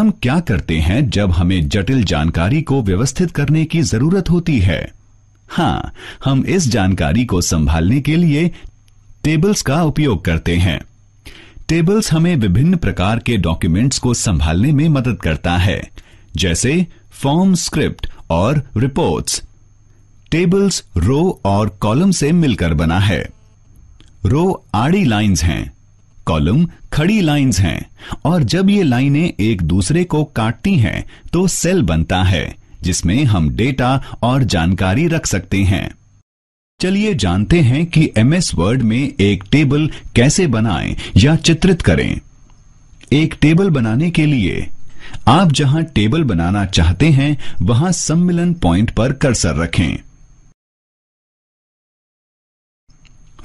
हम क्या करते हैं जब हमें जटिल जानकारी को व्यवस्थित करने की जरूरत होती है? हाँ, हम इस जानकारी को संभालने के लिए टेबल्स का उपयोग करते हैं। टेबल्स हमें विभिन्न प्रकार के डॉक्यूमेंट्स को संभालने में मदद करता है, जैसे फॉर्म, स्क्रिप्ट और रिपोर्ट्स। टेबल्स रो और कॉलम से मिलकर बना है। रो आड़ी लाइंस हैं, कॉलम खड़ी लाइंस हैं, और जब ये लाइनें एक दूसरे को काटती हैं तो सेल बनता है जिसमें हम डेटा और जानकारी रख सकते हैं। चलिए जानते हैं कि एमएस वर्ड में एक टेबल कैसे बनाएं या चित्रित करें। एक टेबल बनाने के लिए आप जहां टेबल बनाना चाहते हैं वहां सम्मिलन पॉइंट पर कर्सर रखें।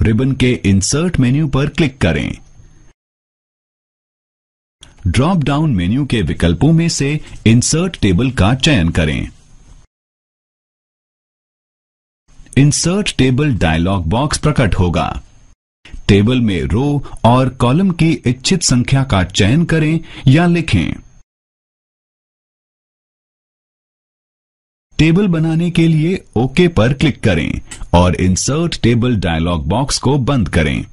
रिबन के इंसर्ट मेन्यू पर क्लिक करें। ड्रॉप डाउन मेन्यू के विकल्पों में से इंसर्ट टेबल का चयन करें। इंसर्ट टेबल डायलॉग बॉक्स प्रकट होगा। टेबल में रो और कॉलम की इच्छित संख्या का चयन करें या लिखें। टेबल बनाने के लिए ओके पर क्लिक करें और इंसर्ट टेबल डायलॉग बॉक्स को बंद करें।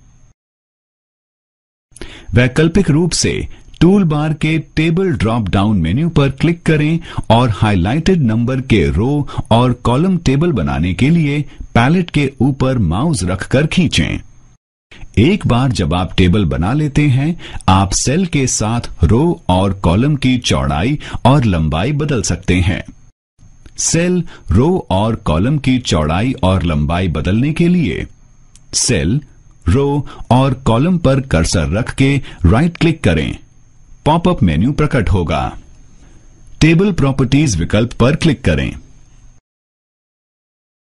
वैकल्पिक रूप से टूल बार के टेबल ड्रॉप डाउन मेन्यू पर क्लिक करें और हाइलाइटेड नंबर के रो और कॉलम टेबल बनाने के लिए पैलेट के ऊपर माउस रखकर खींचें। एक बार जब आप टेबल बना लेते हैं, आप सेल के साथ रो और कॉलम की चौड़ाई और लंबाई बदल सकते हैं। सेल, रो और कॉलम की चौड़ाई और लंबाई बदलने के लिए सेल, रो और कॉलम पर कर्सर रख के राइट क्लिक करें। पॉपअप मेन्यू प्रकट होगा। टेबल प्रॉपर्टीज विकल्प पर क्लिक करें।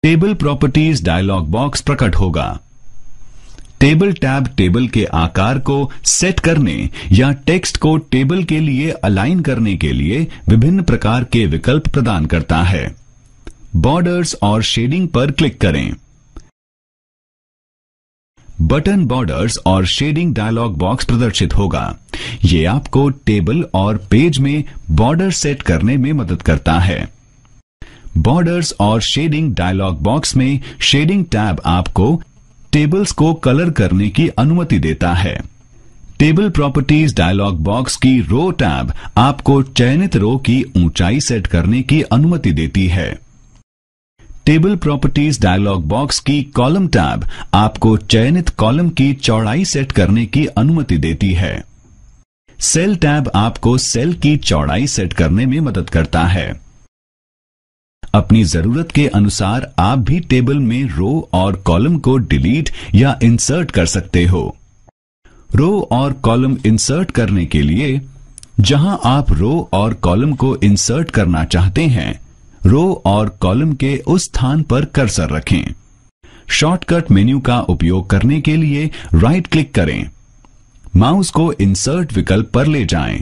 टेबल प्रॉपर्टीज डायलॉग बॉक्स प्रकट होगा। टेबल टैब टेबल के आकार को सेट करने या टेक्स्ट को टेबल के लिए अलाइन करने के लिए विभिन्न प्रकार के विकल्प प्रदान करता है। बॉर्डर्स और शेडिंग पर क्लिक करें। बटन बॉर्डर्स और शेडिंग डायलॉग बॉक्स प्रदर्शित होगा। ये आपको टेबल और पेज में बॉर्डर सेट करने में मदद करता है। बॉर्डर्स और शेडिंग डायलॉग बॉक्स में शेडिंग टैब आपको टेबल्स को कलर करने की अनुमति देता है। टेबल प्रॉपर्टीज डायलॉग बॉक्स की रो टैब आपको चयनित रो की ऊंचाई सेट करने की अनुमति देती है। टेबल प्रॉपर्टीज डायलॉग बॉक्स की कॉलम टैब आपको चयनित कॉलम की चौड़ाई सेट करने की अनुमति देती है। सेल टैब आपको सेल की चौड़ाई सेट करने में मदद करता है। अपनी जरूरत के अनुसार आप भी टेबल में रो और कॉलम को डिलीट या इंसर्ट कर सकते हो। रो और कॉलम इंसर्ट करने के लिए जहां आप रो और कॉलम को इंसर्ट करना चाहते हैं, रो और कॉलम के उस स्थान पर कर्सर रखें। शॉर्टकट मेन्यू का उपयोग करने के लिए राइट क्लिक करें। माउस को इंसर्ट विकल्प पर ले जाएं।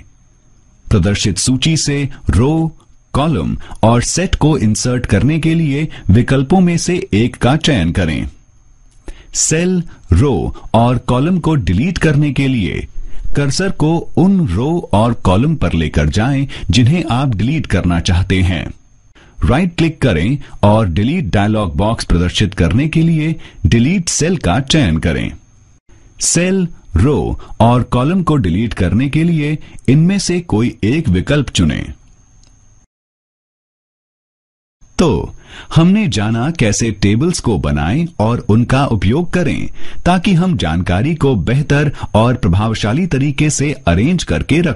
प्रदर्शित सूची से रो, कॉलम और सेट को इंसर्ट करने के लिए विकल्पों में से एक का चयन करें। सेल, रो और कॉलम को डिलीट करने के लिए कर्सर को उन रो और कॉलम पर लेकर जाएं जिन्हें आप डिलीट करना चाहते हैं। राइट क्लिक करें और डिलीट डायलॉग बॉक्स प्रदर्शित करने के लिए डिलीट सेल का चयन करें। सेल, रो और कॉलम को डिलीट करने के लिए इनमें से कोई एक विकल्प चुनें। तो हमने जाना कैसे टेबल्स को बनाएं और उनका उपयोग करें ताकि हम जानकारी को बेहतर और प्रभावशाली तरीके से अरेंज करके रख